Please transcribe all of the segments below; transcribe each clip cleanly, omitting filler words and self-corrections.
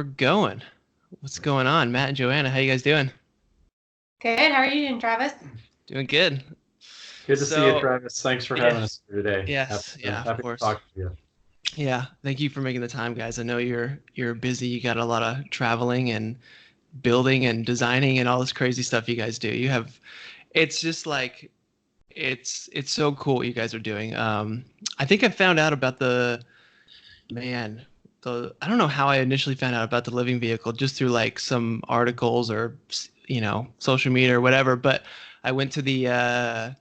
we're going. What's going on? Matt and Joanna, how you guys doing? Good. How are you doing, Travis? Doing good. Good to see you, So, Travis. Thanks for yeah, having us here today. yes, yeah, of Happy to course. talk to you. Yeah, thank you for making the time, guys. I know you're busy. You got a lot of traveling and building and designing and all this crazy stuff you guys do. It's just like it's so cool what you guys are doing. I think I found out about man, I don't know how I initially found out about the living vehicle, just through like some articles or social media or whatever. But I went to the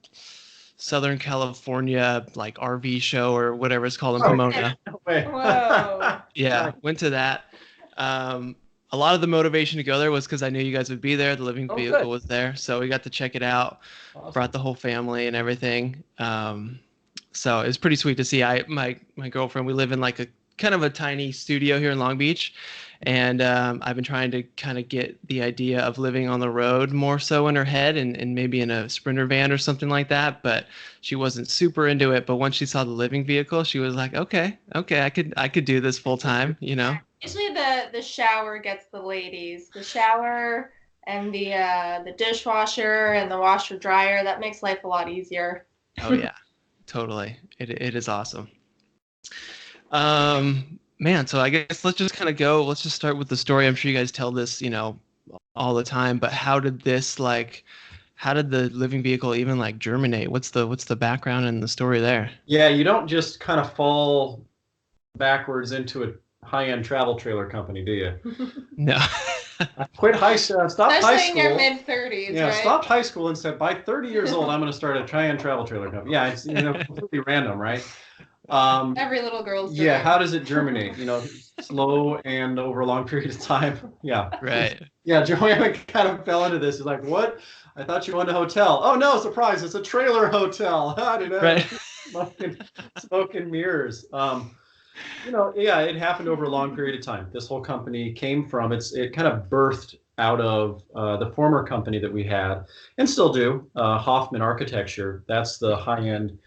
Southern California like RV show or whatever it's called in Oh, Pomona. no way. Whoa. Yeah, went to that. Um, a lot of the motivation to go there was because I knew you guys would be there. The living Oh, vehicle good. was there, so we got to check it out. Brought Awesome. the whole family and everything. So it's pretty sweet to see. My girlfriend, we live in like a kind of a tiny studio here in Long Beach, and I've been trying to kind of get the idea of living on the road more so in her head, and maybe in a Sprinter van or something like that. But she wasn't super into it. But once she saw the living vehicle, she was like, okay, I could do this full time, you know. Usually the shower gets the ladies. The shower and the dishwasher and the washer dryer, that makes life a lot easier. Oh yeah, totally. It is awesome. Man, so I guess let's just kind of go. Let's just start with the story. I'm sure you guys tell this, all the time. But how did the living vehicle even like germinate? What's the background and the story there? Yeah, you don't just kind of fall backwards into a high-end travel trailer company, do you? No. I quit stopped high Especially in your school. mid-30s, Yeah, right? stopped high school and said by 30 years old, I'm going to start a high-end travel trailer company. Yeah, it's completely random, right? Every little girl's Yeah, dream. how does it germinate? Slow and over a long period of time. Yeah. Right. Yeah, Joanna kind of fell into this. She's like, what? I thought you wanted a hotel. Oh, no, surprise. It's a trailer hotel. I don't know. Right. Smoke and mirrors. Yeah, it happened over a long period of time. This whole company came from, it kind of birthed out of the former company that we had and still do, Hofmann Architecture. That's the high-end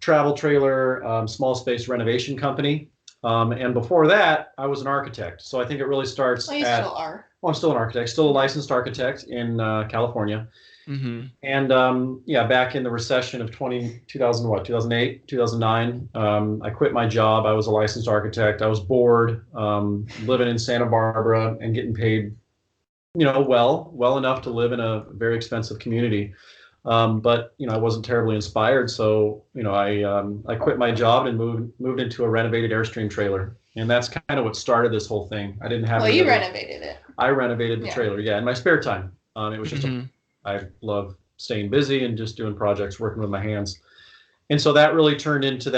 travel trailer, small space renovation company. And before that, I was an architect. So I think it really starts Well, you still are. well, I'm still an architect, still a licensed architect in California. Mm-hmm. And yeah, back in the recession of 2008, 2009, I quit my job. I was a licensed architect. I was bored, living in Santa Barbara and getting paid, well enough to live in a very expensive community. But I wasn't terribly inspired, so I quit my job and moved into a renovated Airstream trailer, and that's kind of what started this whole thing. I didn't have Well, any you other. renovated it. I renovated the Yeah. trailer, yeah, in my spare time. It was just Mm-hmm. I love staying busy and just doing projects, working with my hands, and so that really turned into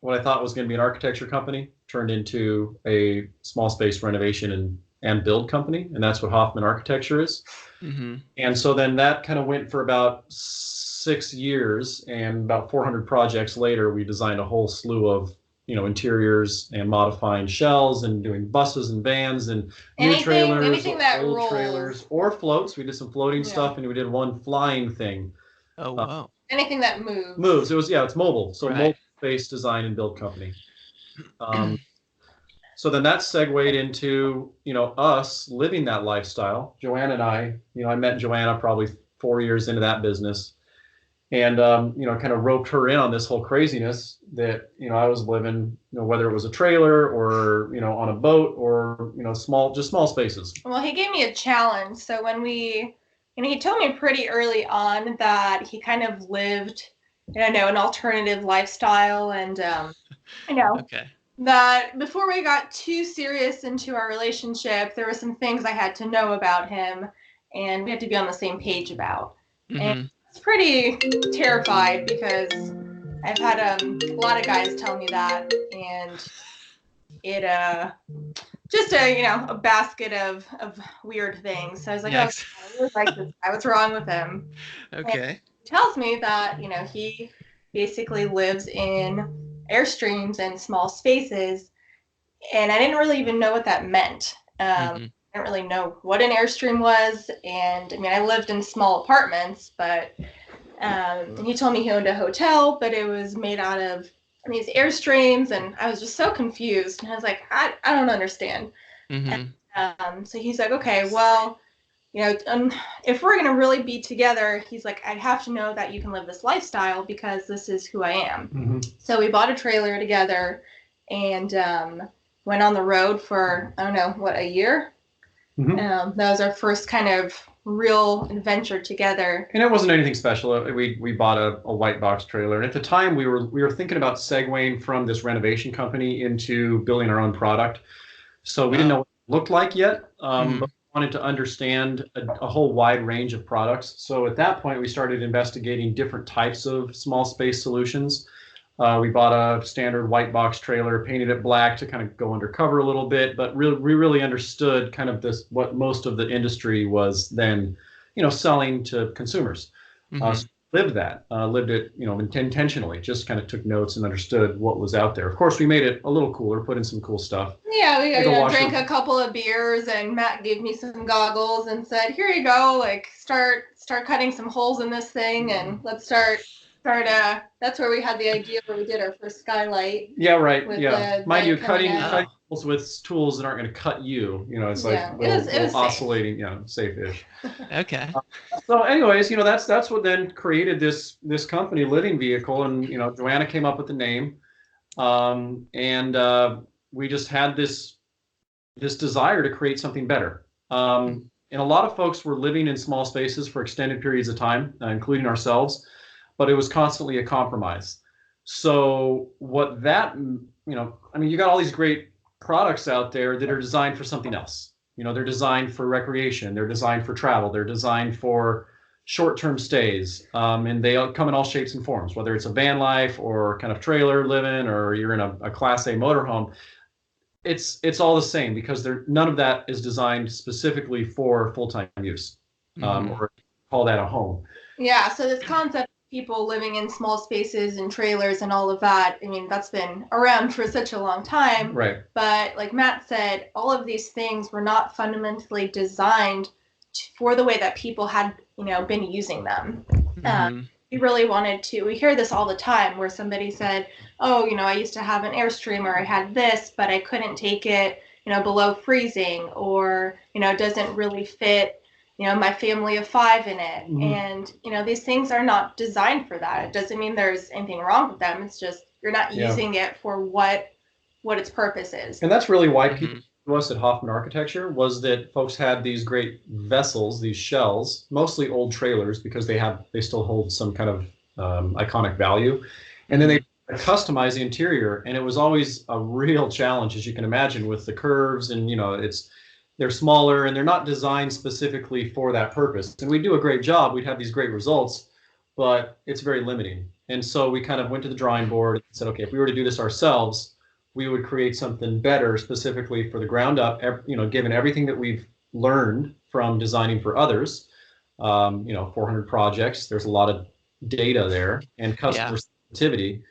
what I thought was going to be an architecture company turned into a small space renovation and build company, and that's what Hofmann Architecture is. Mm-hmm. And so then that kind of went for about 6 years, and about 400 projects later, we designed a whole slew of interiors and modifying shells and doing buses and vans and new trailers, anything that old rolls. trailers, or floats. We did some floating Yeah. stuff, and we did one flying thing. Oh Uh, wow. Anything that moves. Moves. It's mobile, so Right. mobile space design and build company. So then that segued into us living that lifestyle. Joanna and I met Joanna probably 4 years into that business, and kind of roped her in on this whole craziness that I was living, whether it was a trailer or on a boat or small spaces. Well, he gave me a challenge. So when he told me pretty early on that he kind of lived, an alternative lifestyle, and Okay. that before we got too serious into our relationship, there were some things I had to know about him, and we had to be on the same page about. Mm-hmm. And I was pretty terrified because I've had a lot of guys tell me that, and it just a basket of weird things. So I was like, Yikes. oh, I really like this guy. What's wrong with him? Okay. He tells me that he basically lives in Airstreams and small spaces, and I didn't really even know what that meant. Mm-hmm. I didn't really know what an Airstream was, and I lived in small apartments, but he told me he owned a hotel, but it was made out of these Airstreams, and I was just so confused, and I was like, I don't understand. Mm-hmm. And So he's like, okay, well, if we're going to really be together, he's like, I'd have to know that you can live this lifestyle because this is who I am. Mm-hmm. So we bought a trailer together and went on the road for, I don't know, what, a year? Mm-hmm. That was our first kind of real adventure together. And it wasn't anything special. We bought a white box trailer. And at the time, we were thinking about segueing from this renovation company into building our own product. So we didn't know what it looked like yet, but wanted to understand a whole wide range of products. So at that point, we started investigating different types of small space solutions. We bought a standard white box trailer, painted it black to kind of go undercover a little bit, but we really understood kind of what most of the industry was then, selling to consumers. So lived it, intentionally, just kind of took notes and understood what was out there. Of course, we made it a little cooler, put in some cool stuff. Yeah, we drank a couple of beers, and Matt gave me some goggles and said, "Here you go. Like, start cutting some holes in this thing, and let's start." That's where we had the idea where we did our first skylight. Yeah, right. Yeah, mind you, cutting holes with tools that aren't going to cut you. It's like it was oscillating, safe-ish. Okay. So, anyways, that's what then created this company, Living Vehicle, and Joanna came up with the name, and we just had this desire to create something better. And a lot of folks were living in small spaces for extended periods of time, including ourselves, but it was constantly a compromise. So what that, you got all these great products out there that are designed for something else. They're designed for recreation, they're designed for travel, they're designed for short-term stays, and they come in all shapes and forms, whether it's a van life or kind of trailer living, or you're in a Class A motorhome. It's all the same because none of that is designed specifically for full-time use, or call that a home. Yeah, so this concept of people living in small spaces and trailers and all of that, that's been around for such a long time. Right. But like Matt said, all of these things were not fundamentally designed for the way that people had, been using them. We really wanted to. We hear this all the time where somebody said, oh, I used to have an Airstream, or I had this, but I couldn't take it, below freezing, or, it doesn't really fit, my family of 5 in it. And, these things are not designed for that. It doesn't mean there's anything wrong with them. It's just you're not using it for what its purpose is. And that's really why people to us at Hofmann Architecture was that folks had these great vessels, these shells, mostly old trailers because they still hold some kind of iconic value. And then they customize the interior, and it was always a real challenge, as you can imagine, with the curves, and they're smaller and they're not designed specifically for that purpose. And we do a great job. We'd have these great results, but it's very limiting. And so we kind of went to the drawing board and said, okay, if we were to do this ourselves, we would create something better specifically for the ground up, given everything that we've learned from designing for others. 400 projects, there's a lot of data there and customer sensitivity.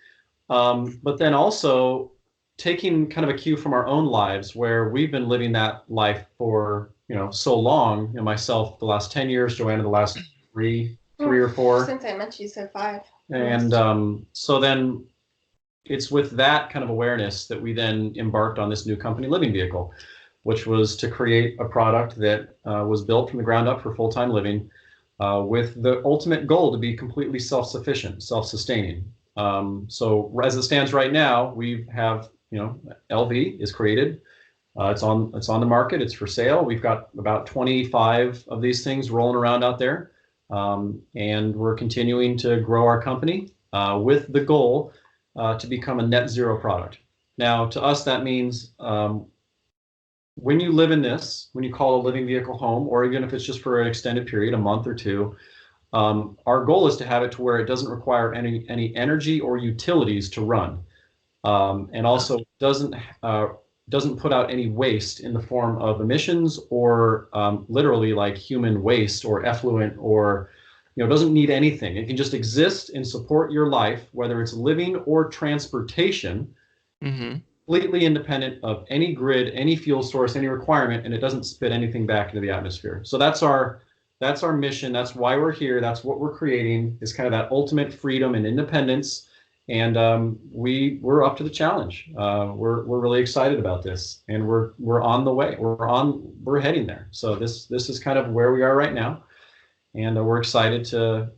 But then also taking kind of a cue from our own lives where we've been living that life for, so long, myself the last 10 years, Joanna the last three or four. Since I met you, so 5. And so then it's with that kind of awareness that we then embarked on this new company, Living Vehicle, which was to create a product that was built from the ground up for full-time living, with the ultimate goal to be completely self-sufficient, self-sustaining. So as it stands right now, we have, LV is created. It's on the market. It's for sale. We've got about 25 of these things rolling around out there. And we're continuing to grow our company with the goal to become a net zero product. Now, to us, that means when you live in this, when you call a Living Vehicle home, or even if it's just for an extended period, a month or two, our goal is to have it to where it doesn't require any energy or utilities to run, and also doesn't put out any waste in the form of emissions or literally like human waste or effluent, or doesn't need anything. It can just exist and support your life, whether it's living or transportation, completely independent of any grid, any fuel source, any requirement, and it doesn't spit anything back into the atmosphere. So that's our mission. That's why we're here. That's what we're creating, is kind of that ultimate freedom and independence And we're up to the challenge. We're really excited about this, and we're on the way. We're heading there. So this is kind of where we are right now, and we're excited to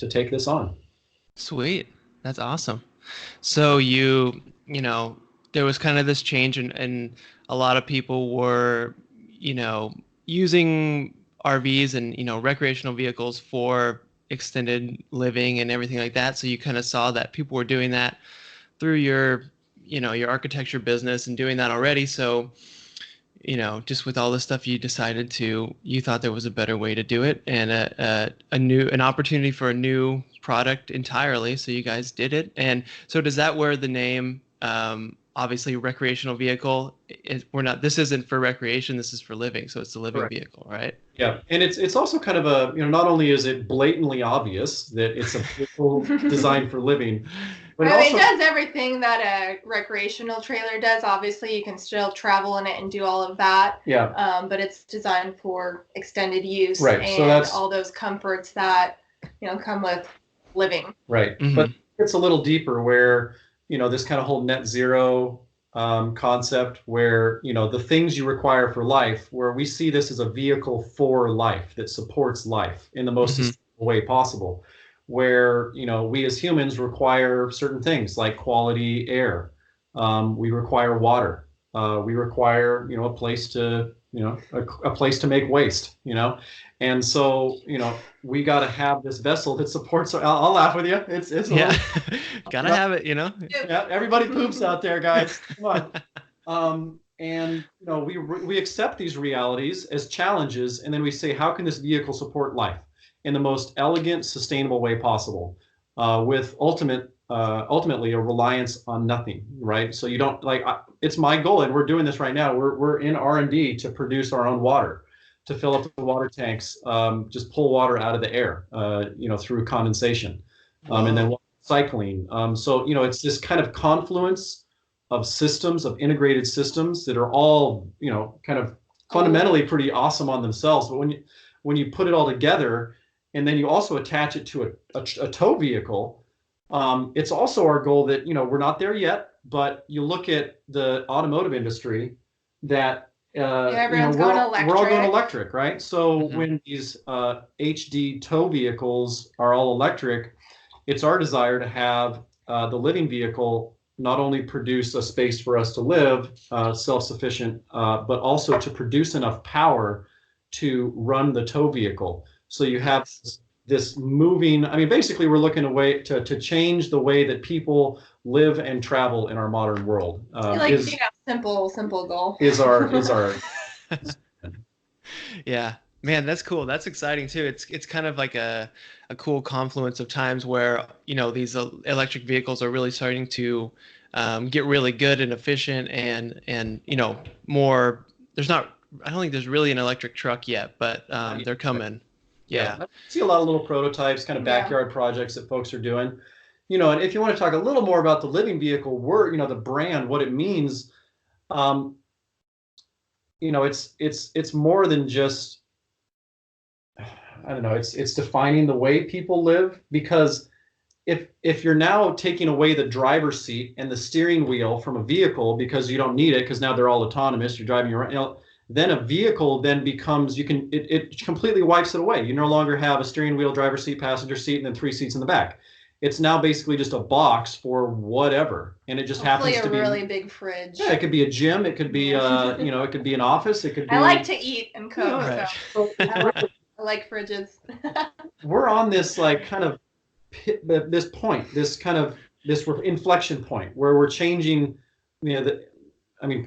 take this on. Sweet. That's awesome. So you know, there was kind of this change and a lot of people were, using RVs and, recreational vehicles for extended living and everything like that. So you kind of saw that people were doing that through your architecture business and doing that already. So, just with all this stuff, you thought there was a better way to do it and an opportunity for a new product entirely. So you guys did it. And so does that where the name, obviously recreational vehicle this isn't for recreation, this is for living. So it's a living Correct. vehicle, right? Yeah, and it's also kind of a, not only is it blatantly obvious that it's a vehicle designed for living, but it does everything that a recreational trailer does. Obviously, you can still travel in it and do all of that. Yeah. But it's designed for extended use, Right. and So that's all those comforts that come with living. Right. Mm-hmm. But it's a little deeper where, this kind of whole net zero concept where, the things you require for life, where we see this as a vehicle for life that supports life in the most sustainable way possible, where, we as humans require certain things like quality air. We require water. We require, a place to, a place to make waste, and so, we got to have this vessel that supports. I'll laugh with you. It's Yeah. Gotta have it, Yeah, everybody poops out there, guys. Come on. And we accept these realities as challenges, and then we say, how can this vehicle support life in the most elegant, sustainable way possible, with ultimately a reliance on nothing, right? So you don't it's my goal, and we're doing this right now. We're in R&D to produce our own water, to fill up the water tanks, just pull water out of the air, through condensation, and then cycling. So, it's this kind of confluence of systems, of integrated systems that are all, kind of fundamentally pretty awesome on themselves. But when you put it all together, and then you also attach it to a tow vehicle, it's also our goal that, we're not there yet, but you look at the automotive industry that everyone's going electric. We're all going electric, right? So when these HD tow vehicles are all electric, it's our desire to have the living vehicle not only produce a space for us to live, self-sufficient, but also to produce enough power to run the tow vehicle. So you have this moving, basically we're looking a way to change the way that people live and travel in our modern world. Simple goal. Is our Yeah, man, that's cool. That's exciting too. It's kind of like a cool confluence of times where, these electric vehicles are really starting to get really good and efficient and more. I don't think there's really an electric truck yet, but they're coming. Yeah. I see a lot of little prototypes, kind of backyard projects that folks are doing. And if you want to talk a little more about the living vehicle, the brand, what it means, it's more than just, I don't know, it's defining the way people live, because if you're now taking away the driver's seat and the steering wheel from a vehicle because you don't need it, because now they're all autonomous, you're driving around, then a vehicle then becomes, it completely wipes it away. You no longer have a steering wheel, driver's seat, passenger seat, and then 3 seats in the back. It's now basically just a box for whatever, and it just happens to be a really big fridge. Yeah, it could be a gym, it could be it could be an office, it could be. I like to eat and cook, so I like fridges. We're on this kind of this point, this inflection point where we're changing,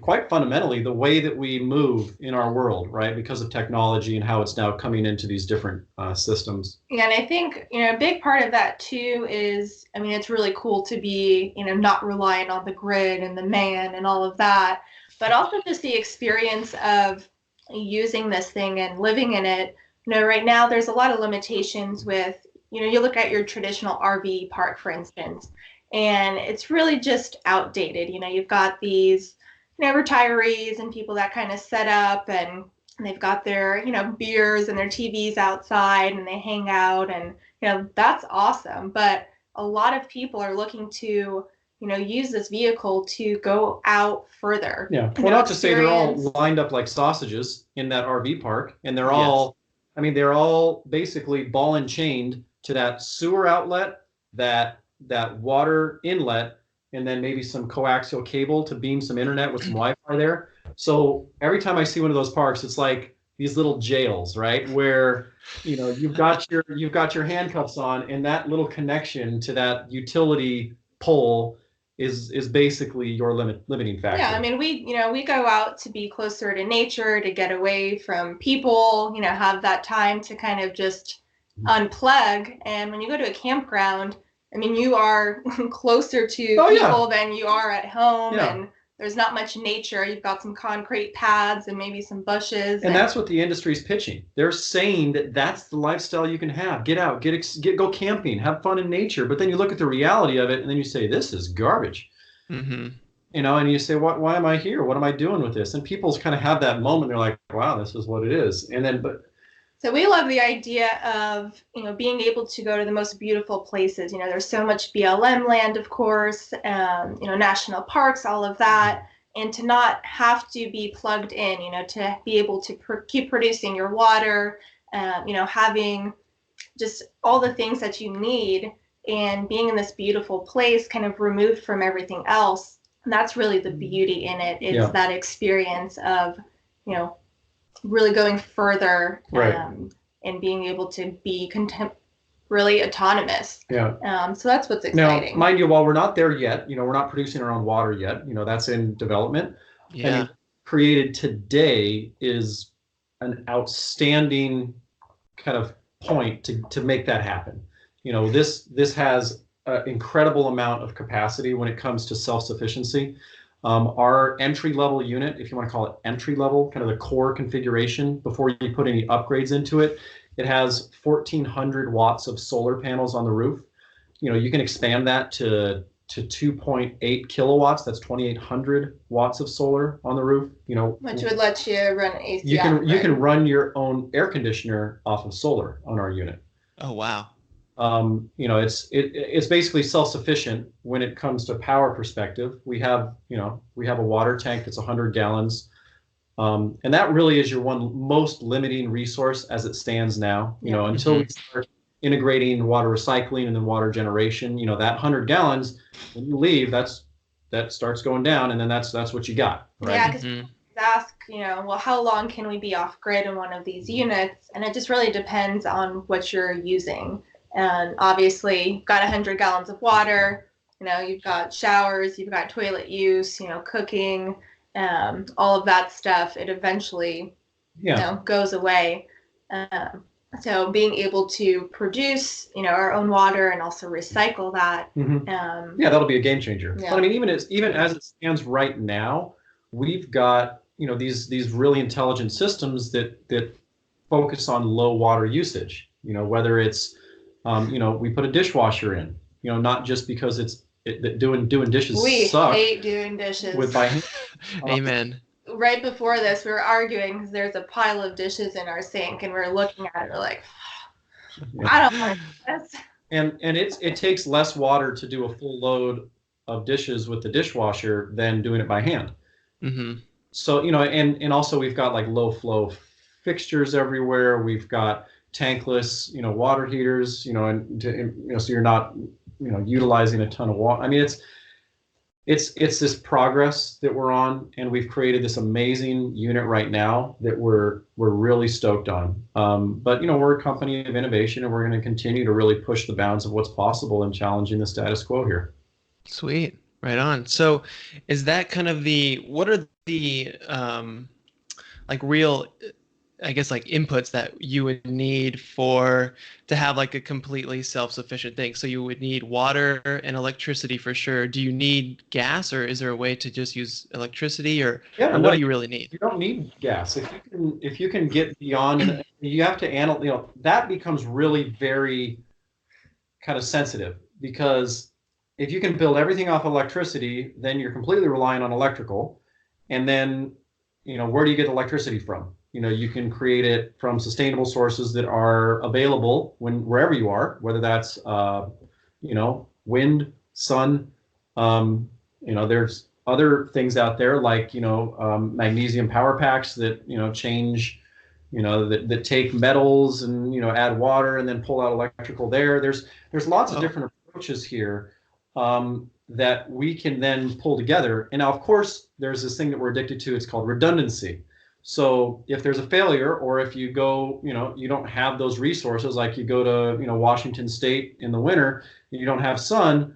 quite fundamentally the way that we move in our world, right? Because of technology and how it's now coming into these different systems. Yeah, and I think, a big part of that too is, it's really cool to be, not reliant on the grid and the man and all of that, but also just the experience of using this thing and living in it. Right now there's a lot of limitations with, you look at your traditional RV park, for instance, and it's really just outdated. You've got these retirees and people that kind of set up and they've got their, beers and their TVs outside and they hang out and, that's awesome. But a lot of people are looking to, use this vehicle to go out further. Yeah. Well, not to say they're all lined up like sausages in that RV park, and they're all, I mean, they're all basically ball and chained to that sewer outlet, that water inlet, and then maybe some coaxial cable to beam some internet with some Wi-Fi there. So every time I see one of those parks, it's like these little jails, right? Where, you've got your handcuffs on, and that little connection to that utility pole is basically your limiting factor. Yeah, I mean, we go out to be closer to nature, to get away from people, have that time to kind of just unplug. And when you go to a campground, I mean, you are closer to people than you are at home, and there's not much nature. You've got some concrete pads and maybe some bushes. And that's what the industry's pitching. They're saying that that's the lifestyle you can have. Get out, go camping, have fun in nature. But then you look at the reality of it, and then you say, this is garbage. Mm-hmm. And you say, why am I here? What am I doing with this? And people kind of have that moment. They're like, wow, this is what it is. And then, so we love the idea of, being able to go to the most beautiful places. There's so much BLM land, of course, national parks, all of that. And to not have to be plugged in, to be able to keep producing your water, having just all the things that you need, and being in this beautiful place kind of removed from everything else. And that's really the beauty in it. It's that experience of, really going further, and being able to be really autonomous. Yeah. So that's what's exciting. Now, mind you, while we're not there yet, we're not producing our own water yet. That's in development. Yeah. And created today is an outstanding kind of point to make that happen. This has an incredible amount of capacity when it comes to self-sufficiency. Our entry-level unit, if you want to call it entry-level, kind of the core configuration before you put any upgrades into it, it has 1,400 watts of solar panels on the roof. You can expand that to 2.8 kilowatts. That's 2,800 watts of solar on the roof. Which would let you run AC. You can run your own air conditioner off of solar on our unit. Oh wow. It's basically self-sufficient when it comes to power perspective. We have a water tank that's 100 gallons. And that really is your most limiting resource as it stands now, until we start integrating water recycling and then water generation, that 100 gallons, when you leave, that starts going down, and then that's what you got. Right? Yeah, because ask, well, how long can we be off grid in one of these units? And it just really depends on what you're using. And obviously, you've got 100 gallons of water, you've got showers, you've got toilet use, cooking, all of that stuff. It eventually, goes away. So being able to produce, our own water and also recycle that. That'll be a game changer. Yeah. But I mean, even as it stands right now, we've got, these really intelligent systems that focus on low water usage. Whether it's we put a dishwasher in, not just because doing dishes sucks. We hate doing dishes. With by hand. Amen. Right before this, we were arguing because there's a pile of dishes in our sink, and we're looking at it, we're like, I don't like this. And it takes less water to do a full load of dishes with the dishwasher than doing it by hand. Mm-hmm. So, and also we've got like low flow fixtures everywhere. We've got tankless, water heaters, so you're not, utilizing a ton of water. I mean, it's this progress that we're on, and we've created this amazing unit right now that we're really stoked on. But we're a company of innovation, and we're going to continue to really push the bounds of what's possible and challenging the status quo here. Sweet, right on. So, is that kind of what are the real, I guess, like inputs that you would need to have like a completely self-sufficient thing? So you would need water and electricity for sure. Do you need gas, or is there a way to just use electricity, or what do you really need? You don't need gas. If you can get beyond, you have to analyze, that becomes really very kind of sensitive, because if you can build everything off electricity, then you're completely reliant on electrical. And then, where do you get electricity from? You can create it from sustainable sources that are available wherever you are, whether that's, wind, sun. There's other things out there like, magnesium power packs that, change, that take metals and, add water and then pull out electrical there. There's lots of different approaches here that we can then pull together. And now, of course, there's this thing that we're addicted to. It's called redundancy. So if there's a failure, or if you go, you don't have those resources, like you go to, Washington State in the winter, and you don't have sun,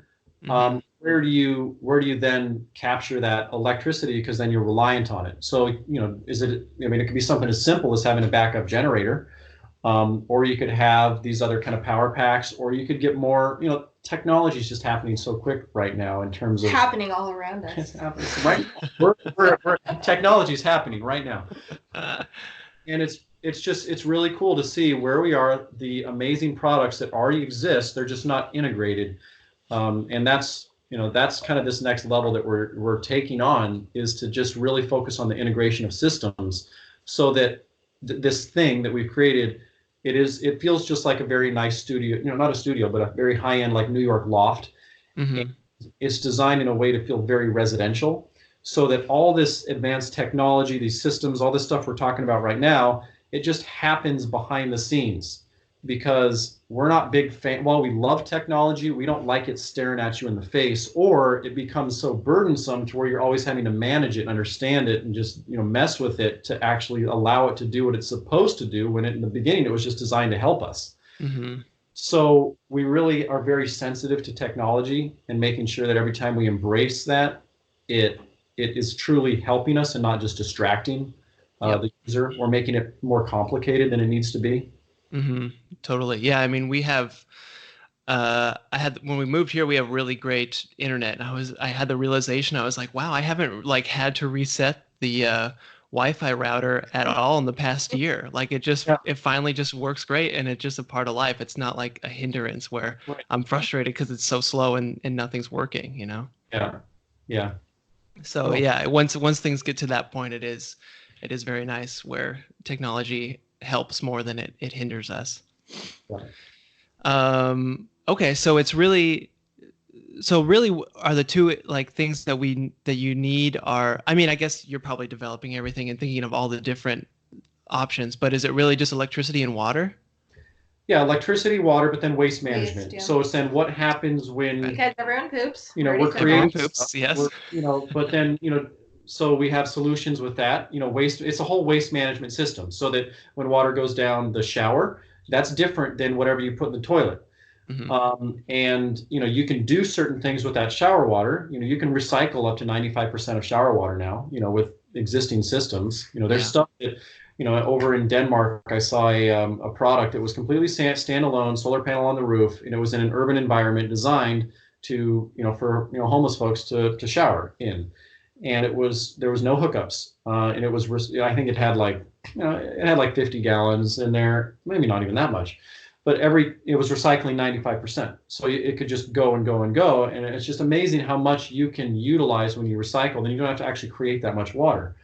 where do you then capture that electricity? Because then you're reliant on it. So, it could be something as simple as having a backup generator, or you could have these other kind of power packs, or you could get more, technology is just happening so quick right now in terms of happening all around us. It's happening right. Technology is happening right now, and it's really cool to see where we are. The amazing products that already exist, they're just not integrated, and that's kind of this next level that we're taking on, is to just really focus on the integration of systems, so that this thing that we've created, it feels just like a very nice studio, not a studio, but a very high-end, like New York loft. It's designed in a way to feel very residential, so that all this advanced technology, these systems, all this stuff we're talking about right now, it just happens behind the scenes, because we're not big fan. While we love technology, we don't like it staring at you in the face, or it becomes so burdensome to where you're always having to manage it and understand it and just mess with it to actually allow it to do what it's supposed to do, when in the beginning it was just designed to help us. So we really are very sensitive to technology, and making sure that every time we embrace that, it is truly helping us and not just distracting the user, or making it more complicated than it needs to be. Totally. Yeah. I mean, we have, when we moved here, we have really great internet. And I had the realization, I was like, wow, I haven't had to reset the Wi-Fi router at all in the past year. Like it finally just works great, and it's just a part of life. It's not like a hindrance where I'm frustrated because it's so slow and nothing's working, Yeah. So once things get to that point, it is very nice where technology helps more than it hinders us. Okay, so really are the two things that you need are, I mean, I guess you're probably developing everything and thinking of all the different options, but is it really just electricity and water? Yeah, electricity, water, but then waste management. So it's then what happens when, because everyone poops. We're creating poops, yes. But then so we have solutions with that. Waste. It's a whole waste management system, so that when water goes down the shower, that's different than whatever you put in the toilet. And you can do certain things with that shower water. You can recycle up to 95% of shower water now. With existing systems. There's stuff that. Over in Denmark, I saw a product that was completely standalone, solar panel on the roof, and it was in an urban environment designed to, for homeless folks to shower in, and there was no hookups, and it was, I think it had it had 50 gallons in there, maybe not even that much, but it was recycling 95%, so it could just go and go and go, and it's just amazing how much you can utilize when you recycle. Then you don't have to actually create that much water.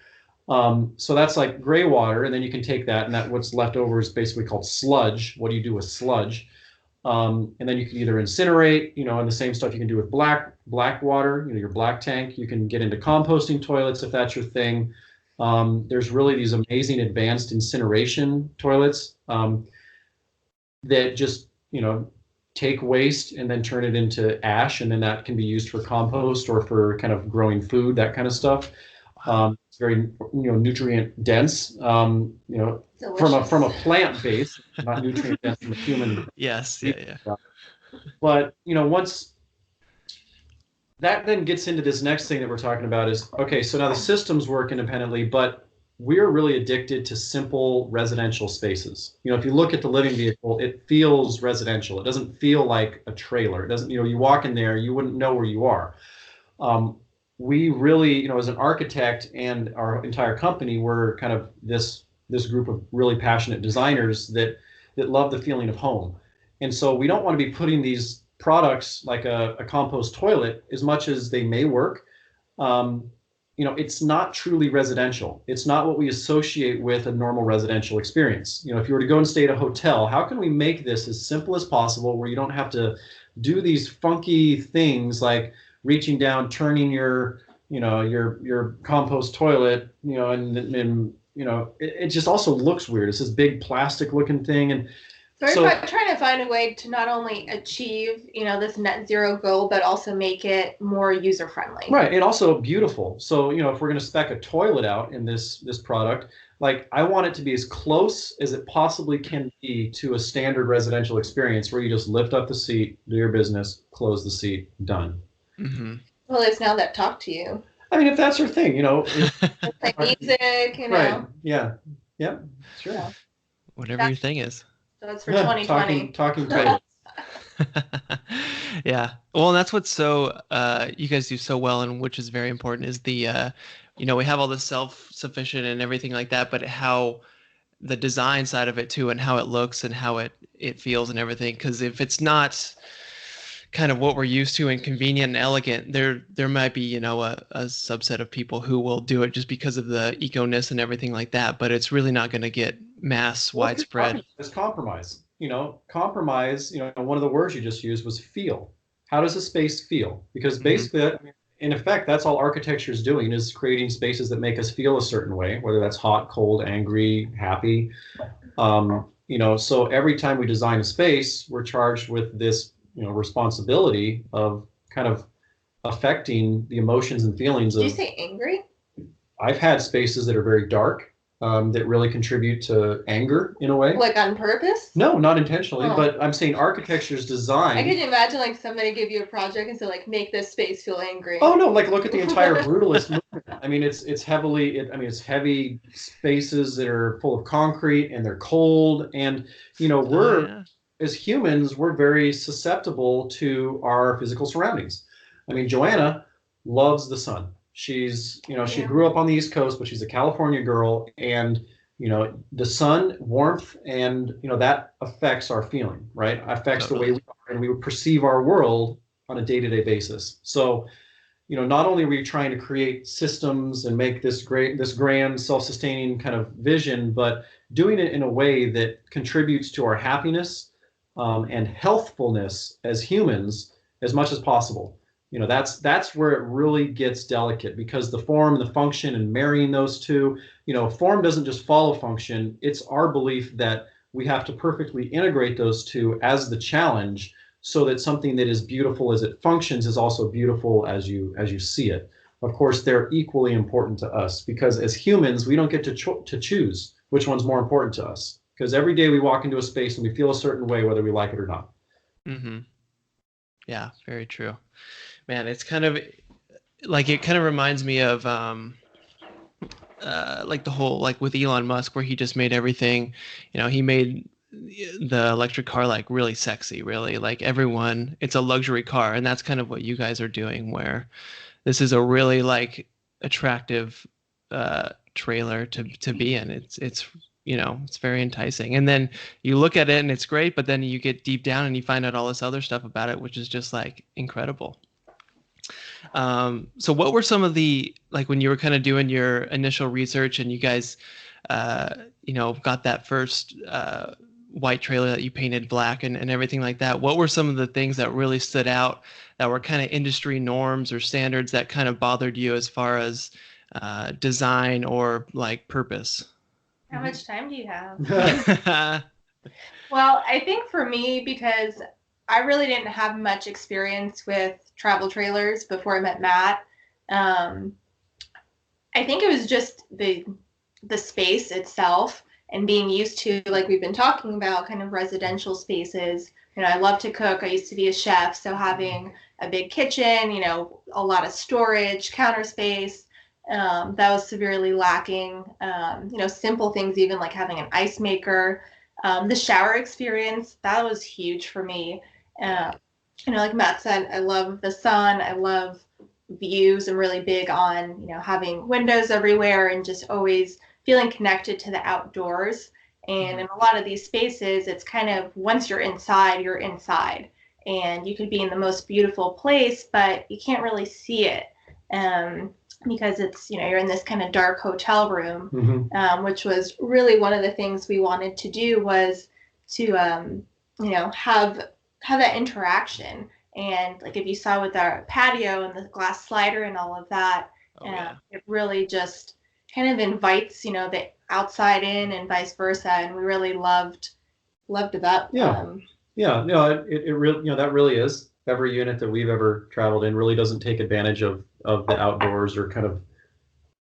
So that's like gray water, and then you can take that, and what's left over is basically called sludge. What do you do with sludge? And then you can either incinerate, and the same stuff you can do with black water, your black tank. You can get into composting toilets if that's your thing. There's really these amazing advanced incineration toilets that just, take waste and then turn it into ash, and then that can be used for compost or for kind of growing food, that kind of stuff. It's very, nutrient dense, from a plant base, not nutrient dense from a human. Yes. Yeah. But, once that then gets into this next thing that we're talking about is, okay, so now the systems work independently, but we're really addicted to simple residential spaces. If you look at the living vehicle, it feels residential. It doesn't feel like a trailer. It doesn't, you walk in there, you wouldn't know where you are. We really, as an architect and our entire company, we're kind of this group of really passionate designers that love the feeling of home. And so we don't want to be putting these products like a compost toilet, as much as they may work. it's not truly residential. It's not what we associate with a normal residential experience. If you were to go and stay at a hotel, how can we make this as simple as possible where you don't have to do these funky things like reaching down, turning your compost toilet, and it just also looks weird. It's this big plastic looking thing. And so we're trying to find a way to not only achieve, this net zero goal, but also make it more user friendly. Right, and also beautiful. So, if we're going to spec a toilet out in this product, like I want it to be as close as it possibly can be to a standard residential experience where you just lift up the seat, do your business, close the seat, done. Mm-hmm. Well, it's now that talk to you. I mean, if that's your thing, like music, Right. Yeah. Yeah. Sure. Yeah. Whatever your thing is. So that's for 2020. Talking toilets. Yeah. Well, and that's what's so you guys do so well, and which is very important, is the we have all the self-sufficient and everything like that, but how the design side of it too, and how it looks and how it feels and everything. Because if it's not kind of what we're used to and convenient and elegant, there might be a subset of people who will do it just because of the eco-ness and everything like that, but it's really not going to get widespread. It's compromise. Compromise. One of the words you just used was feel. How does a space feel? Because basically, in effect, that's all architecture is doing, is creating spaces that make us feel a certain way, whether that's hot, cold, angry, happy. So every time we design a space, we're charged with this responsibility of kind of affecting the emotions and feelings. Did you say angry? I've had spaces that are very dark, that really contribute to anger in a way. Like on purpose? No, not intentionally, but I'm saying architecture's design. I could imagine like somebody give you a project and say like, make this space feel angry. Oh no, like look at the entire brutalist movement. I mean, it's heavy spaces that are full of concrete and they're cold, and as humans, we're very susceptible to our physical surroundings. I mean, Joanna loves the sun. She's, she grew up on the East Coast, but she's a California girl, and, the sun, warmth, and, that affects our feeling, right? Affects the way we are, and we perceive our world on a day-to-day basis. So, not only are we trying to create systems and make this grand self-sustaining kind of vision, but doing it in a way that contributes to our happiness, and healthfulness as humans as much as possible. That's where it really gets delicate, because the form and the function and marrying those two, form doesn't just follow function. It's our belief that we have to perfectly integrate those two as the challenge, so that something that is beautiful as it functions is also beautiful as you see it. Of course, they're equally important to us, because as humans, we don't get to choose which one's more important to us. Because every day we walk into a space and we feel a certain way, whether we like it or not. Mm-hmm. Yeah, very true. Man, it's kind of like, it kind of reminds me of like the whole, like with Elon Musk, where he just made everything, he made the electric car like really sexy, really like everyone, it's a luxury car. And that's kind of what you guys are doing, where this is a really like attractive trailer to be in. It's it's very enticing. And then you look at it and it's great, but then you get deep down and you find out all this other stuff about it, which is just like incredible. So what were some of the, like when you were kind of doing your initial research and you guys, got that first white trailer that you painted black and everything like that, what were some of the things that really stood out that were kind of industry norms or standards that kind of bothered you as far as design or like purpose? How much time do you have? Well, I think for me, because I really didn't have much experience with travel trailers before I met Matt, I think it was just the space itself and being used to, like we've been talking about, kind of residential spaces. I love to cook. I used to be a chef, so having a big kitchen, a lot of storage, counter space, that was severely lacking. Simple things, even like having an ice maker. The shower experience, that was huge for me. Like Matt said, I love the sun. I love views. I'm really big on, having windows everywhere and just always feeling connected to the outdoors. And in a lot of these spaces, it's kind of, once you're inside, you're inside. And you could be in the most beautiful place, but you can't really see it. because it's, you're in this kind of dark hotel room, which was really one of the things we wanted to do, was to, have that interaction. And like, if you saw with our patio and the glass slider and all of that, it really just kind of invites, the outside in and vice versa. And we really loved that. No, it really, that really is. Every unit that we've ever traveled in really doesn't take advantage of the outdoors, or kind of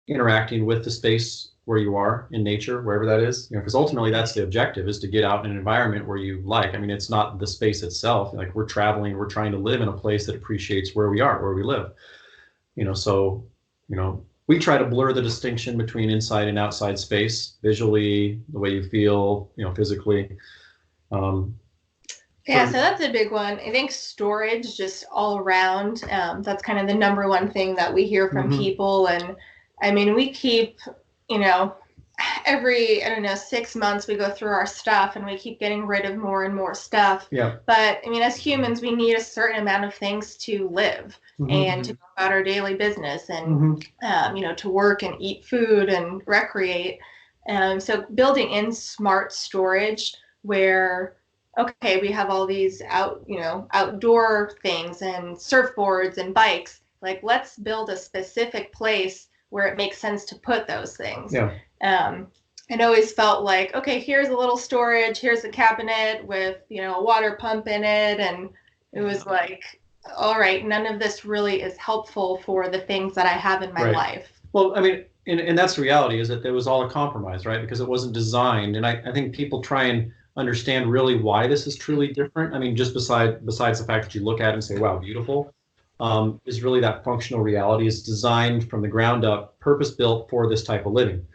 interacting with the space where you are in nature, wherever that is, because ultimately that's the objective, is to get out in an environment where you like. I mean, it's not the space itself. Like, we're traveling, we're trying to live in a place that appreciates where we are, where we live. So, we try to blur the distinction between inside and outside space, visually, the way you feel, physically. Yeah, so that's a big one. I think storage, just all around, that's kind of the number one thing that we hear from people. And I mean, we keep, every, 6 months we go through our stuff, and we keep getting rid of more and more stuff. Yeah. But I mean, as humans, we need a certain amount of things to live and to go about our daily business, and, to work and eat food and recreate. So building in smart storage where, okay, we have all these outdoor things and surfboards and bikes. Like, let's build a specific place where it makes sense to put those things. Yeah. It always felt like, okay, here's a little storage, here's a cabinet with, a water pump in it. And it was like, all right, none of this really is helpful for the things that I have in my life. Well, I mean, and that's the reality, is that there was all a compromise, right? Because it wasn't designed. And I think people try and understand really why this is truly different. I mean, just besides the fact that you look at it and say, wow, beautiful, is really that functional reality is designed from the ground up, purpose built for this type of living.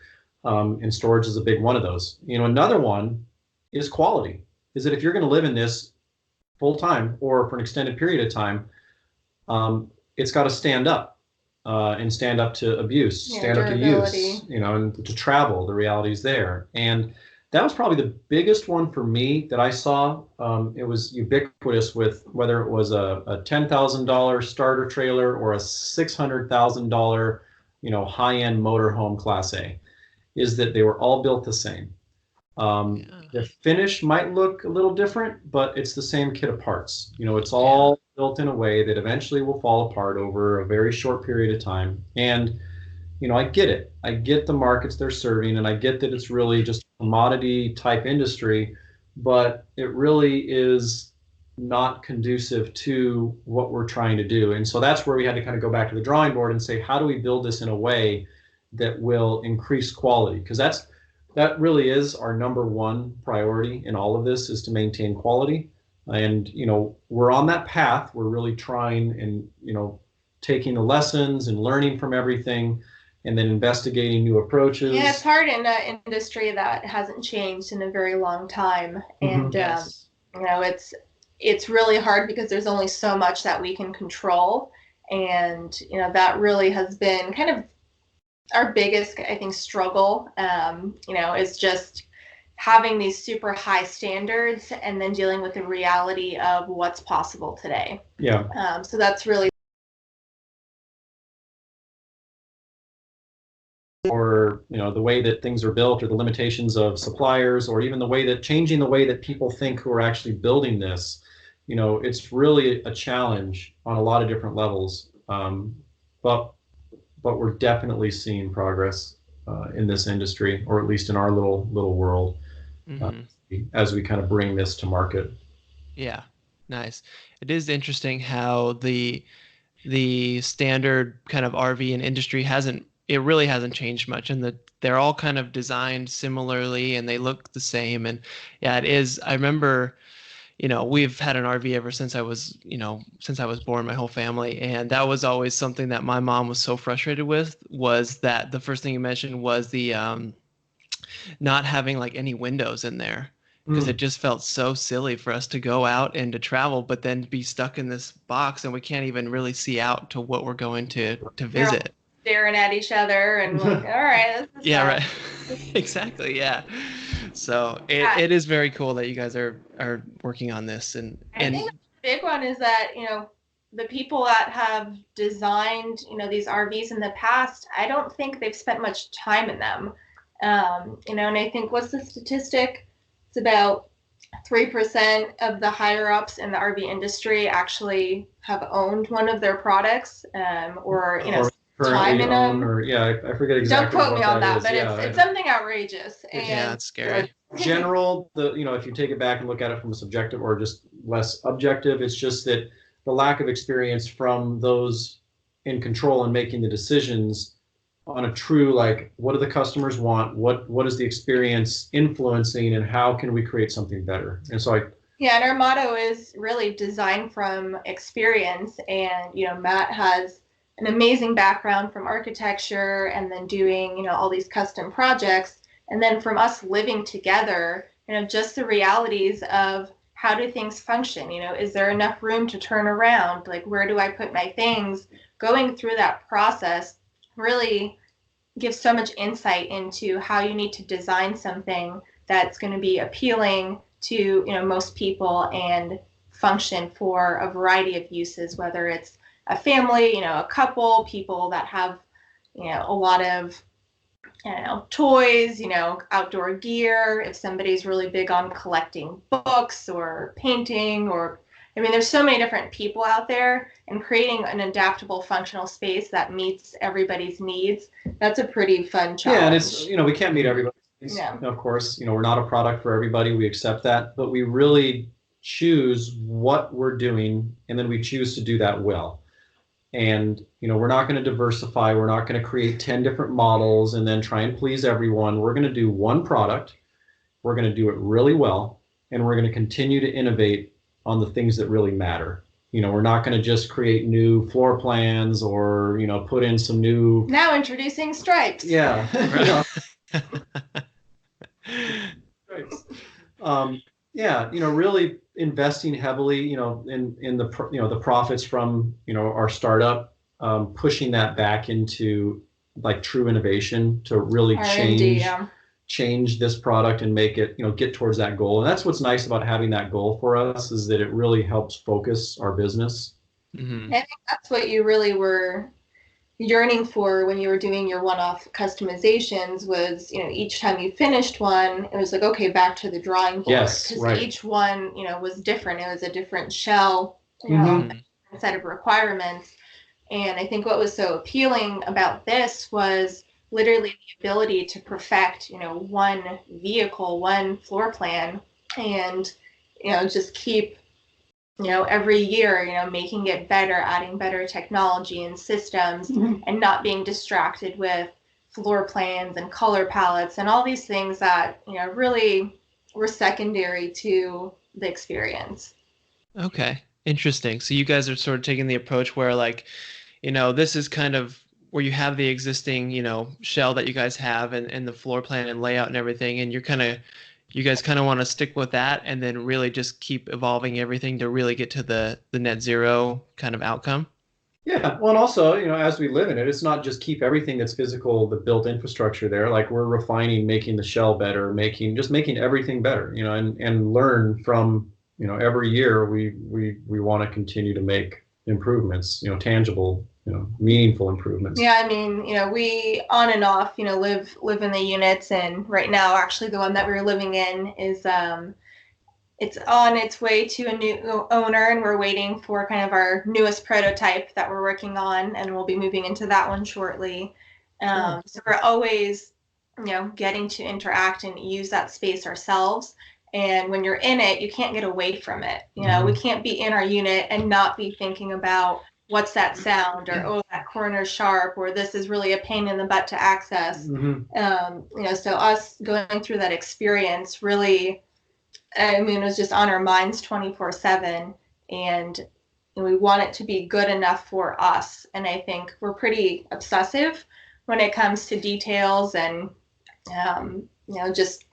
And storage is a big one of those. Another one is quality, is that if you're going to live in this full time or for an extended period of time, it's got to stand up and stand up to abuse, stand up to use, and to travel. The reality's there. And that was probably the biggest one for me that I saw. It was ubiquitous, with whether it was a $10,000 starter trailer or a $600,000, high-end motorhome Class A, is that they were all built the same. The finish might look a little different, but it's the same kit of parts. It's all built in a way that eventually will fall apart over a very short period of time. And I get it. I get the markets they're serving, and I get that it's really just a commodity type industry, but it really is not conducive to what we're trying to do. And so that's where we had to kind of go back to the drawing board and say, how do we build this in a way that will increase quality? Because that really is our number one priority in all of this, is to maintain quality. And, we're on that path. We're really trying and, taking the lessons and learning from everything, and then investigating new approaches. Yeah, it's hard in an industry that hasn't changed in a very long time. And, it's really hard because there's only so much that we can control. And, that really has been kind of our biggest, I think, struggle, is just having these super high standards and then dealing with the reality of what's possible today. Yeah. So that's really, or the way that things are built, or the limitations of suppliers, or even changing the way that people think who are actually building this. It's really a challenge on a lot of different levels. But we're definitely seeing progress in this industry, or at least in our little world, as we kind of bring this to market. Yeah, nice. It is interesting how the standard kind of RV and industry really hasn't changed much, and they're all kind of designed similarly, and they look the same. And yeah, it is. I remember, we've had an RV ever since I was born, my whole family. And that was always something that my mom was so frustrated with, was that the first thing you mentioned was the not having like any windows in there, because it just felt so silly for us to go out and to travel, but then be stuck in this box, and we can't even really see out to what we're going to visit. Staring at each other and like, all right, this is fun. Right. Exactly. Yeah. So it is very cool that you guys are working on this. And I think the big one is that, the people that have designed, these RVs in the past, I don't think they've spent much time in them. And I think, what's the statistic? It's about 3% of the higher ups in the RV industry actually have owned one of their products, or time in them. Or I forget exactly. Don't quote me on that, is. but it's something outrageous. It's scary. General, if you take it back and look at it from a subjective or just less objective, it's just that the lack of experience from those in control and making the decisions on a true, like, what do the customers want? What is the experience influencing, and how can we create something better? And so and our motto is really design from experience. And, Matt has an amazing background from architecture and then doing, all these custom projects. And then from us living together, just the realities of how do things function? Is there enough room to turn around? Like, where do I put my things? Going through that process really gives so much insight into how you need to design something that's going to be appealing to, most people and function for a variety of uses, whether it's a family, a couple, people that have, a lot of, toys, outdoor gear, if somebody's really big on collecting books or painting, or, there's so many different people out there, and creating an adaptable functional space that meets everybody's needs, that's a pretty fun challenge. Yeah, and it's, we can't meet everybody's needs. Yeah. Of course, we're not a product for everybody. We accept that, but we really choose what we're doing, and then we choose to do that well. And, we're not going to diversify. We're not going to create 10 different models and then try and please everyone. We're going to do one product. We're going to do it really well. And we're going to continue to innovate on the things that really matter. We're not going to just create new floor plans or, put in some new. Now introducing stripes. Yeah. Stripes. Really investing heavily, in the profits from, our startup, pushing that back into like true innovation to really change this product and make it, get towards that goal. And that's what's nice about having that goal for us, is that it really helps focus our business. Mm-hmm. I think that's what you really were yearning for when you were doing your one-off customizations, was, each time you finished one, it was like, okay, back to the drawing board. Yes, right. Each one, was different. It was a different shell, a set of requirements. And I think what was so appealing about this was literally the ability to perfect, one vehicle, one floor plan, and, just keep, every year, making it better, adding better technology and systems, and not being distracted with floor plans and color palettes and all these things that, really were secondary to the experience. Okay, interesting. So you guys are sort of taking the approach where, like, this is kind of where you have the existing, shell that you guys have, and the floor plan and layout and everything, and you guys kind of want to stick with that, and then really just keep evolving everything to really get to the net zero kind of outcome. Yeah, well, and also, as we live in it, it's not just keep everything that's physical, the built infrastructure there. Like, we're refining, making the shell better, making everything better, and learn from, every year we want to continue to make improvements, tangible, meaningful improvements. Yeah, we on and off, live in the units, and right now, actually, the one that we're living in is it's on its way to a new owner, and we're waiting for kind of our newest prototype that we're working on, and we'll be moving into that one shortly. So we're always, getting to interact and use that space ourselves. And when you're in it, you can't get away from it. We can't be in our unit and not be thinking about what's that sound, or, oh, that corner's sharp, or this is really a pain in the butt to access. So us going through that experience really, it was just on our minds 24/7, and we want it to be good enough for us. And I think we're pretty obsessive when it comes to details, and just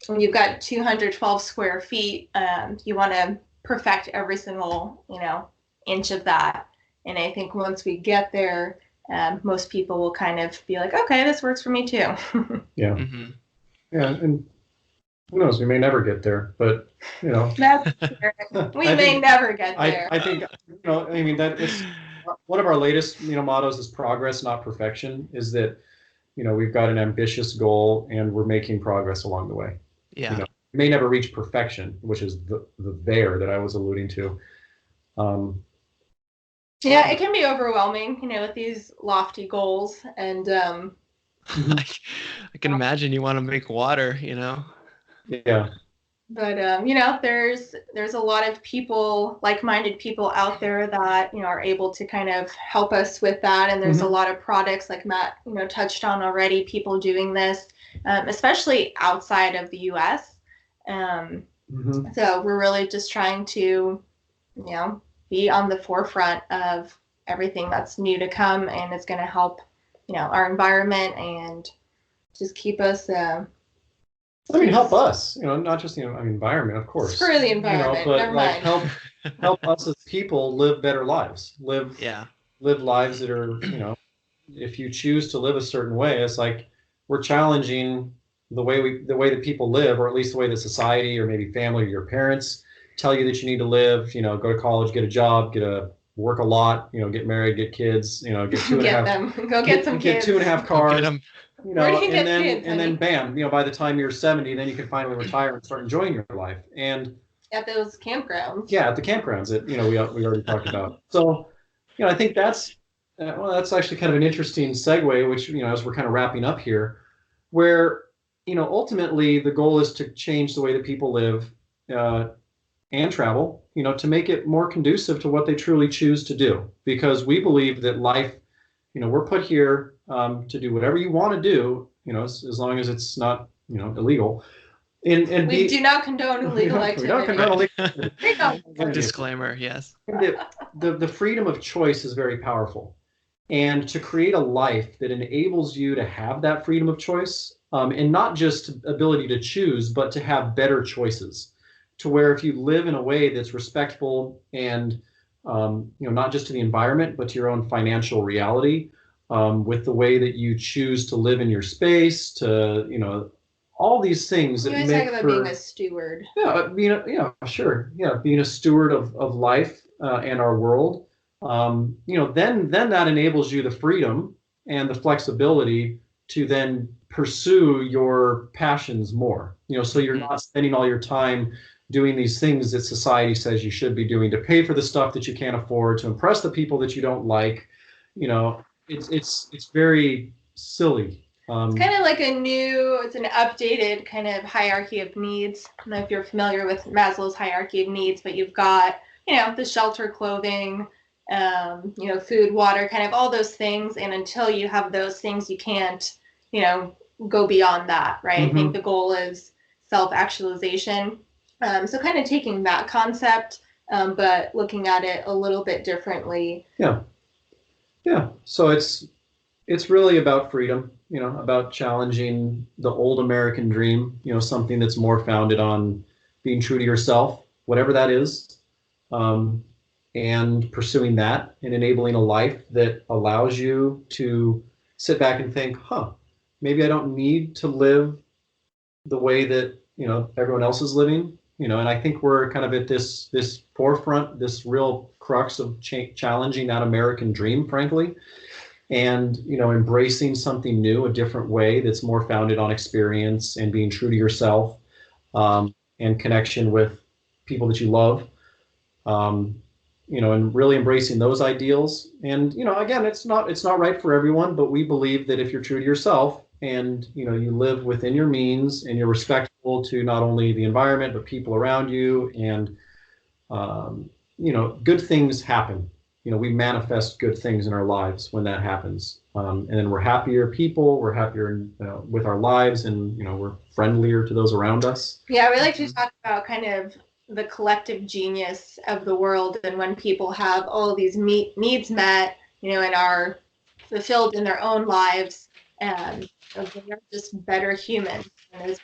when you've got 212 square feet, you want to perfect every single inch of that. And I think once we get there, most people will kind of be like, okay, this works for me too. Yeah. Mm-hmm. Yeah, and Who knows? We may never get there, but you know, That's we may never get I, there. I think, I mean, that it's one of our latest, mottos is progress, not perfection, is that, we've got an ambitious goal and we're making progress along the way. Yeah. We may never reach perfection, which is the there that I was alluding to. Yeah, it can be overwhelming, with these lofty goals. And I can imagine you want to make water, yeah. But there's a lot of people, like-minded people out there that are able to kind of help us with that. And there's a lot of products like Matt touched on already. People doing this, especially outside of the U.S. So we're really just trying to be on the forefront of everything that's new to come, and it's going to help our environment and just keep us. Help us, not just the environment, of course. Screw the environment, but never like mind. help us as people live better lives. Live lives that are, if you choose to live a certain way, it's like we're challenging the way that people live, or at least the way that society or maybe family or your parents tell you that you need to live. Go to college, get a job, work a lot, get married, get kids, get two and a half. Go get some kids. Get 2.5 cars. And then bam, by the time you're 70, then you can finally retire and start enjoying your life. And at those campgrounds. Yeah, at the campgrounds that we already talked about. So, I think that's actually kind of an interesting segue, which as we're kind of wrapping up here, where ultimately the goal is to change the way that people live and travel, to make it more conducive to what they truly choose to do. Because we believe that life, we're put here to do whatever you want to do, as long as it's not, illegal. And we do not condone illegal activity. We don't condone illegal activity. Disclaimer, yes. The freedom of choice is very powerful. And to create a life that enables you to have that freedom of choice, and not just ability to choose, but to have better choices, to where if you live in a way that's respectful and not just to the environment, but to your own financial reality, with the way that you choose to live in your space, to all these things that make talk about being a steward. Yeah, being a steward of life and our world. Then that enables you the freedom and the flexibility to then pursue your passions more. So you're not spending all your time doing these things that society says you should be doing to pay for the stuff that you can't afford, to impress the people that you don't like. It's very silly. It's kind of like it's an updated kind of hierarchy of needs. I don't know if you're familiar with Maslow's hierarchy of needs, but you've got, the shelter, clothing, food, water, kind of all those things. And until you have those things, you can't, go beyond that, right? I think the goal is self-actualization. So kind of taking that concept, but looking at it a little bit differently. Yeah. So it's really about freedom, about challenging the old American dream, something that's more founded on being true to yourself, whatever that is, and pursuing that and enabling a life that allows you to sit back and think, maybe I don't need to live the way that, everyone else is living, and I think we're kind of at this forefront, this real crux of challenging that American dream, frankly. And embracing something new, a different way that's more founded on experience and being true to yourself, and connection with people that you love, and really embracing those ideals. And again, it's not right for everyone, but we believe that if you're true to yourself and you live within your means and you're respectful to not only the environment but people around you, and good things happen. We manifest good things in our lives when that happens. And then we're happier people, we're happier with our lives, and we're friendlier to those around us. Yeah, we like to talk about kind of the collective genius of the world, and when people have all of these needs met, and are fulfilled in their own lives, and they're just better humans, and there's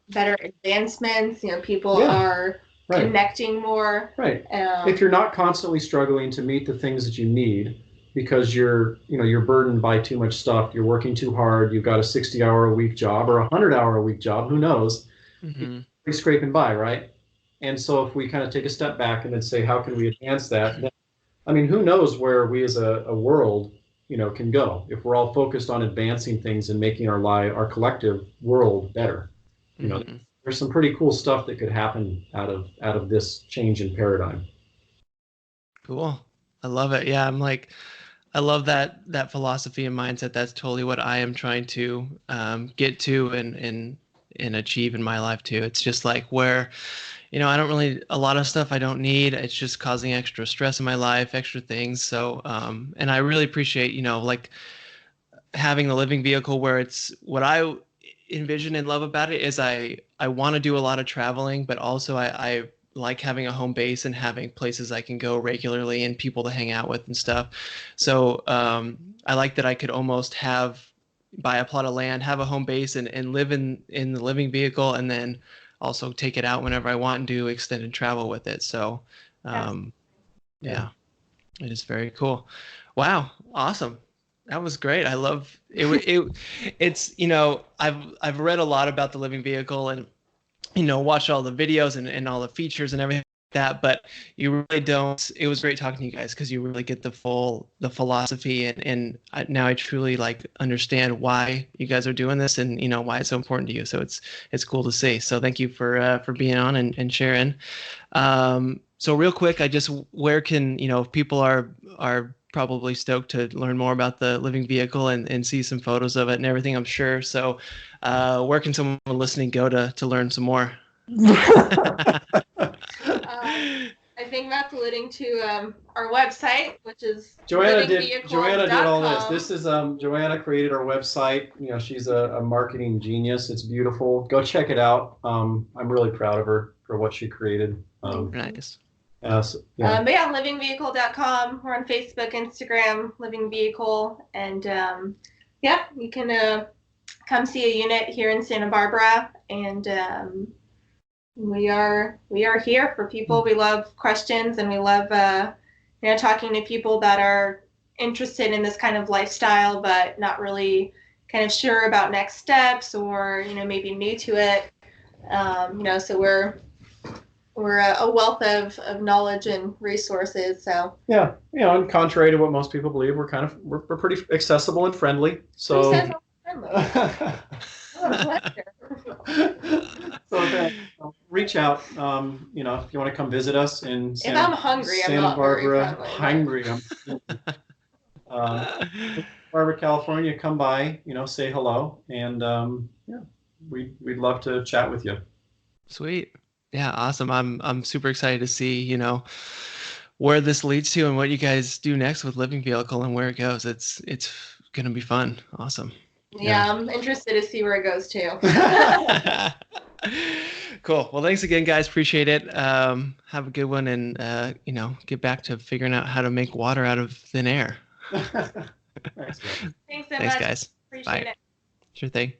better advancements. People are connecting more. Right. If you're not constantly struggling to meet the things that you need, because you're burdened by too much stuff. You're working too hard. You've got a 60-hour-a-week job or a 100-hour-a-week job. Who knows? Mm-hmm. You're scraping by, right? And so if we kind of take a step back and then say, how can we advance that? Then, I mean, who knows where we as a world, can go if we're all focused on advancing things and making our collective world better. Mm-hmm. There's some pretty cool stuff that could happen out of this change in paradigm. Cool. I love it. Yeah, I love that philosophy and mindset. That's totally what I am trying to get to and achieve in my life too. It's just like where, I don't really, a lot of stuff I don't need. It's just causing extra stress in my life, extra things. So, and I really appreciate, like having the living vehicle where it's what I envision and love about it is I want to do a lot of traveling, but also I like having a home base and having places I can go regularly and people to hang out with and stuff. So I like that I could almost buy a plot of land, have a home base and live in the living vehicle and then also take it out whenever I want and do extended travel with it. So yeah, it is very cool. Wow. Awesome. That was great. I love it. It's, I've read a lot about the living vehicle and, watched all the videos and all the features and everything like that, but you really don't. It was great talking to you guys because you really get the philosophy and now I truly like understand why you guys are doing this and, why it's so important to you. So it's cool to see. So thank you for being on and sharing. So real quick, where can, if people are probably stoked to learn more about the living vehicle and see some photos of it and everything, I'm sure. So where can someone listening go to learn some more? I think Matt's alluding to our website, which is Joanna did all this. This is Joanna created our website. She's a marketing genius. It's beautiful. Go check it out. I'm really proud of her for what she created. Nice. But yeah, livingvehicle.com. We're on Facebook, Instagram, Living Vehicle, and you can come see a unit here in Santa Barbara, and we are here for people. We love questions, and we love talking to people that are interested in this kind of lifestyle, but not really kind of sure about next steps or maybe new to it. So we're a wealth of knowledge and resources. So yeah, and contrary to what most people believe, we're pretty accessible and friendly. So so reach out. If you want to come visit us in if I'm hungry, Santa I'm not Barbara, very Barbara, California, come by. Say hello, and we'd love to chat with you. Sweet. Yeah, awesome. I'm super excited to see, where this leads to and what you guys do next with Living Vehicle and where it goes. It's gonna be fun. Awesome. Yeah, I'm interested to see where it goes too. Cool. Well, thanks again, guys. Appreciate it. Have a good one and get back to figuring out how to make water out of thin air. Thanks so much. Thanks, guys. Appreciate it. Sure thing.